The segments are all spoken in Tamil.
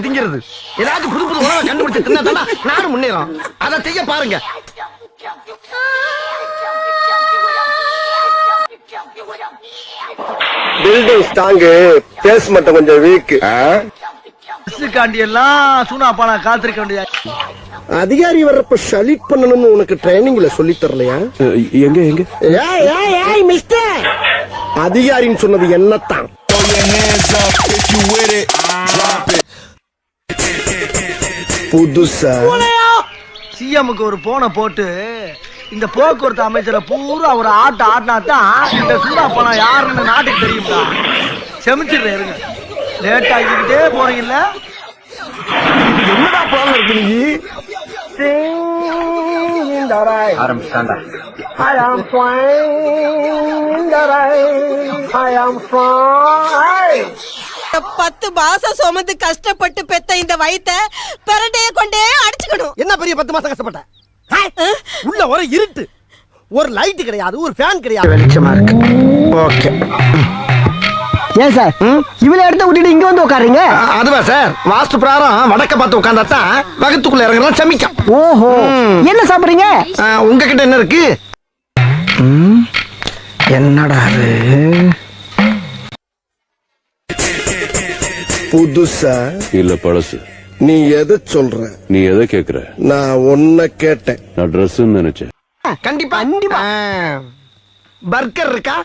திங்கிறது ஏதாச்சும் புது புது உணவை கண்டுபிடிச்சு தின்னா நானும் முன்னேறோம். அதை செய்ய பாருங்க. பில்டிங் ஸ்ட்ராங், பேஸ் மட்டும் கொஞ்சம் வீக். காண்டி எல்லாம் சூனா பானா காத்திருக்க வேண்டிய அதிகாரி வர்றப்ப ஷலிட் பண்ணணும்னு உனக்கு ட்ரைனிங்ல சொல்லி தரலையா? எங்க எங்க மிஸ்டர், அதிகாரின்னு சொன்னது என்னத்தான். புதுசா சிஎம்க்கு ஒரு போனை போட்டு இந்த போக்குவரத்து அமைச்சரை பூரா ஒரு ஆட்டினா தான் இந்த சூடா பணம் யாருன்னு நாட்டுக்கு தெரியுமா? செமிச்சிடுறேன் இருங்க. லேட் ஆகிக்கிட்டே போறீங்கல்ல. என்னடா பிளான் இருக்கு நீ? ஆரம்பிச்சாண்டா. I am flying in the rain. I am flying. 10 மாசம் சுமந்து கஷ்டப்பட்டு பெத்த இந்த வயித்தை பெரட்டைய கொண்டே அடிச்சுக்கணும். என்ன பெரிய 10 மாசம் கஷ்டப்பட்ட? உள்ள ஒரு இருட்டு, ஒரு லைட் கிடையாது, ஒரு ஃபேன் கிடையாது. வெளிச்சமா இருக்கு. ஓகே. ஏன் சார் இவளை எடுத்து விட்டுட்டு இங்க வந்து உட்காருங்க? அதுவா சார், வாஸ்து பிரகாரம் வடக்க பார்த்து உட்கார்ந்தா தான் வகுத்துக்குள்ள இறங்குறதா சமிக்கும். ஓஹோ, என்ன சாப்பிடுறீங்க? உங்ககிட்ட என்ன இருக்கு? என்னடா அது? புதுசா இல்ல பழசு. நீ எதை சொல்ற? நீ எதை கேக்குற? நான் ஒன்ன கேட்டேன். நான் ட்ரெஸ் நினைச்சேன். கண்டிப்பா பர்கர் இருக்கா?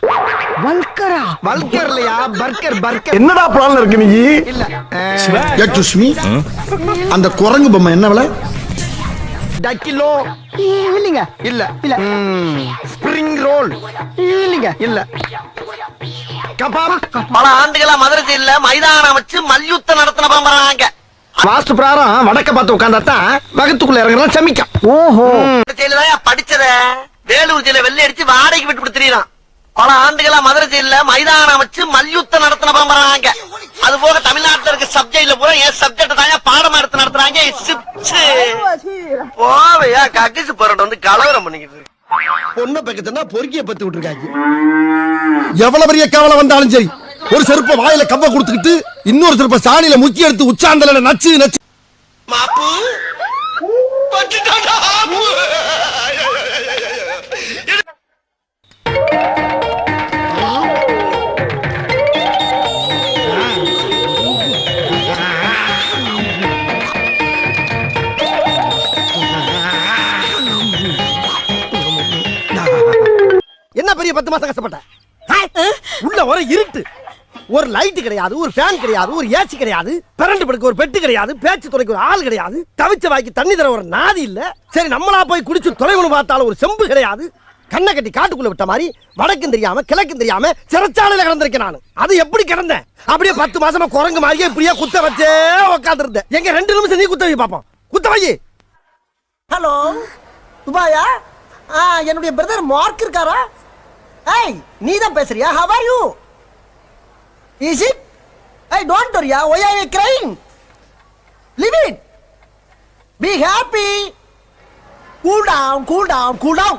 வல்கரா? வல்கர் இல்லையா, பர்கர். பர்கர் என்னடா பிளான் இருக்கு நீ? இல்ல. சுஷ்மி, அந்த குரங்கு பொம்மை என்ன விலை? டக்கிலோ இல்லைங்க. இல்ல. இல்ல. ஸ்பிரிங் ரோல் இல்லைங்க. இல்ல. பல ஆண்டுகளா மதுரை ஜெயில மைதானம் வச்சு மல்யுத்தம் நடத்தின பம்பறாங்க. வாஸ்து பிரகாரம் வடக்க பார்த்து உட்கார்ந்தா தான் வகுத்துக்குள்ள இறங்குறதா சமிக்கும். ஓஹோ, ஜெயில படிச்சத வேலூர் ஜெயில வெள்ளை அடிச்சு வாடகைக்கு விட்டு கொடுத்துறான். பல ஆண்டுகளா மதுரை ஜெயில மைதானம் வச்சு மல்யுத்தம் நடத்தின பம்பறாங்க. அது போக தமிழ்நாட்டுல இருக்க சப்ஜெக்ட்ல பூரா என் சப்ஜெக்ட் தான் பாடமா எடுத்து நடத்துறாங்க. போவையா கக்கிசு போராட்டம் வந்து கலவரம் பண்ணிக்கிட்டு பொண்ணை பக்கத்துனா பொறுக்கிய பத்து விட்டுருக்காங்க. எவ்வளவு பெரிய கவலை வந்தாலும் சரி, ஒரு செருப்ப வாயில கவ்வ கொடுத்துக்கிட்டு இன்னொரு செருப்ப சாணியில முக்கி எடுத்து உச்சாந்தல நச்சு நச்சு. மாப்பு என்ன பெரிய 10 மாசம் கஷ்டப்பட்ட? உள்ள ஒரு இருட்டு, ஒரு லைட் கிடையாது, ஒரு ஃபேன் கிடையாது, ஒரு ஏசி கிடையாது, பிரண்டு படுக்க ஒரு பெட்டு கிடையாது, பேச்சு துறைக்கு ஒரு ஆள் கிடையாது, தவிச்ச வாய்க்கு தண்ணி தர ஒரு நாதி இல்ல. சரி நம்மளா போய் குடிச்சு தொலைவுன்னு பார்த்தாலும் ஒரு செம்பு கிடையாது. கண்ணை கட்டி காட்டுக்குள்ள விட்ட மாதிரி வடக்கும் தெரியாம கிழக்கும் தெரியாம சிறைச்சாலையில கிடந்திருக்கேன் நான். அது எப்படி கிடந்தேன்? அப்படியே 10 மாசமா குரங்கு மாதிரியே இப்படியே குத்த வச்சே உட்கார்ந்து இருந்தேன். எங்க 2 நிமிஷம் நீ குத்த வை பாப்போம். குத்த வை. ஹலோ துபாயா? என்னுடைய பிரதர் மார்க் இருக்காரா? ஏய், நீ தான் பேசுறியா? How are you? Is it? Hey, don't worry. Why are you crying? Leave it. Be happy. Cool down, cool down, cool down.